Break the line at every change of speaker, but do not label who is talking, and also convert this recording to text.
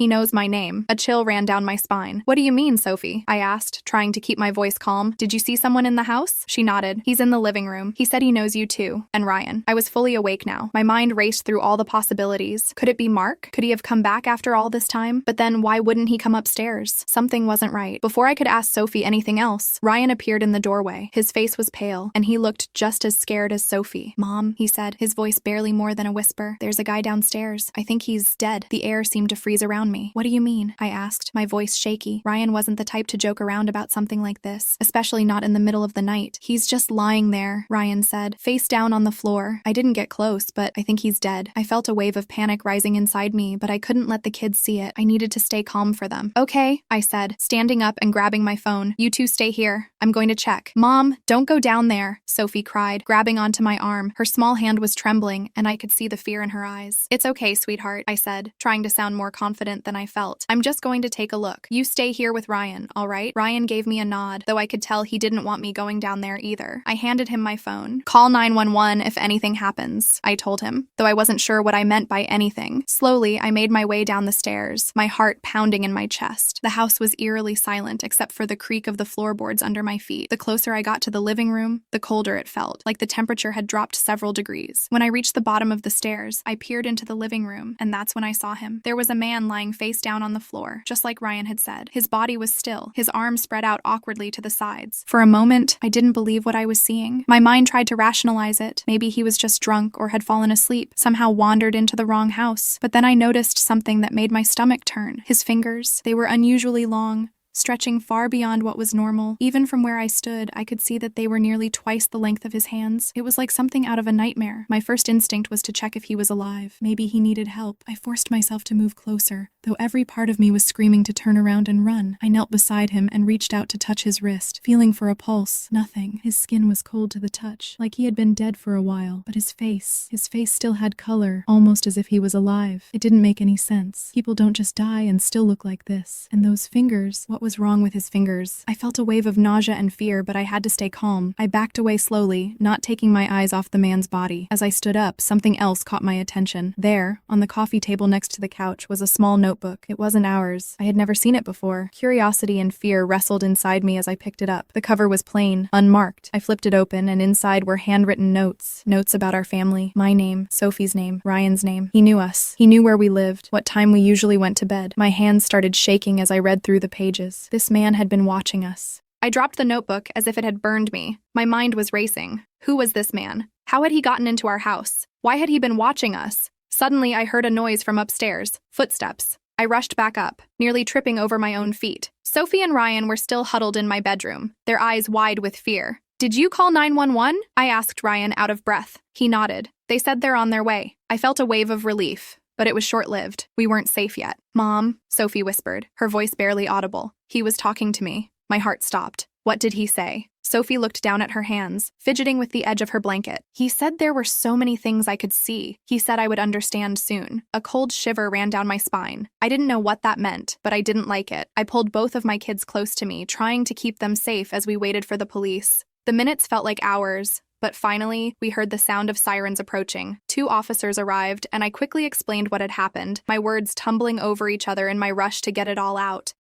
He knows my name. A chill ran down my spine. What do you mean, Sophie? I asked, trying to keep my voice calm. Did you see someone in the house? She nodded. He's in the living room. He said he knows you too. And Ryan. I was fully awake now. My mind raced through all the possibilities. Could it be Mark? Could he have come back after all this time? But then why wouldn't he come upstairs? Something wasn't right. Before I could ask Sophie anything else, Ryan appeared in the doorway. His face was pale, and he looked just as scared as Sophie. Mom, he said, his voice barely more than a whisper. There's a guy downstairs. I think he's dead. The air seemed to freeze around me. What do you mean? I asked, my voice shaky. Ryan wasn't the type to joke around about something like this, especially not in the middle of the night. He's just lying there, Ryan said, face down on the floor. I didn't get close, but I think he's dead. I felt a wave of panic rising inside me, but I couldn't let the kids see it. I needed to stay calm for them. Okay, I said, standing up and grabbing my phone. You two stay here. I'm going to check. Mom, don't go down there, Sophie cried, grabbing onto my arm. Her small hand was trembling, and I could see the fear in her eyes. It's okay, sweetheart, I said, trying to sound more confident than I felt. I'm just going to take a look. You stay here with Ryan, all right? Ryan gave me a nod, though I could tell he didn't want me going down there either. I handed him my phone. Call 911 if anything happens, I told him, though I wasn't sure what I meant by anything. Slowly, I made my way down the stairs, my heart pounding in my chest. The house was eerily silent except for the creak of the floorboards under my feet. The closer I got to the living room, the colder it felt, like the temperature had dropped several degrees. When I reached the bottom of the stairs, I peered into the living room, and that's when I saw him. There was a man lying face down on the floor, just like Ryan had said. His body was still, his arms spread out awkwardly to the sides. For a moment, I didn't believe what I was seeing. My mind tried to rationalize it. Maybe he was just drunk or had fallen asleep, somehow wandered into the wrong house. But then I noticed something that made my stomach turn. His fingers, they were unusually long, stretching far beyond what was normal. Even from where I stood, I could see that they were nearly twice the length of his hands. It was like something out of a nightmare. My first instinct was to check if he was alive. Maybe he needed help. I forced myself to move closer, though every part of me was screaming to turn around and run. I knelt beside him and reached out to touch his wrist, feeling for a pulse. Nothing. His skin was cold to the touch, like he had been dead for a while. But his face still had color, almost as if he was alive. It didn't make any sense. People don't just die and still look like this. And those fingers, what was wrong with his fingers? I felt a wave of nausea and fear, but I had to stay calm. I backed away slowly, not taking my eyes off the man's body. As I stood up, something else caught my attention. There, on the coffee table next to the couch, was a small notebook. It wasn't ours. I had never seen it before. Curiosity and fear wrestled inside me as I picked it up. The cover was plain, unmarked. I flipped it open, and inside were handwritten notes. Notes about our family. My name, Sophie's name, Ryan's name. He knew us. He knew where we lived, what time we usually went to bed. My hands started shaking as I read through the pages. This man had been watching us. I dropped the notebook as if it had burned me. My mind was racing. Who was this man? How had he gotten into our house? Why had he been watching us? Suddenly, I heard a noise from upstairs. Footsteps. I rushed back up, nearly tripping over my own feet. Sophie and Ryan were still huddled in my bedroom, their eyes wide with fear. Did you call 911? I asked Ryan out of breath. He nodded. They said they're on their way. I felt a wave of relief, but it was short-lived. We weren't safe yet. Mom, Sophie whispered, her voice barely audible. He was talking to me. My heart stopped. What did he say? Sophie looked down at her hands, fidgeting with the edge of her blanket. He said there were so many things I could see. He said I would understand soon. A cold shiver ran down my spine. I didn't know what that meant, but I didn't like it. I pulled both of my kids close to me, trying to keep them safe as we waited for the police. The minutes felt like hours, but finally, we heard the sound of sirens approaching. 2 officers arrived, and I quickly explained what had happened, my words tumbling over each other in my rush to get it all out.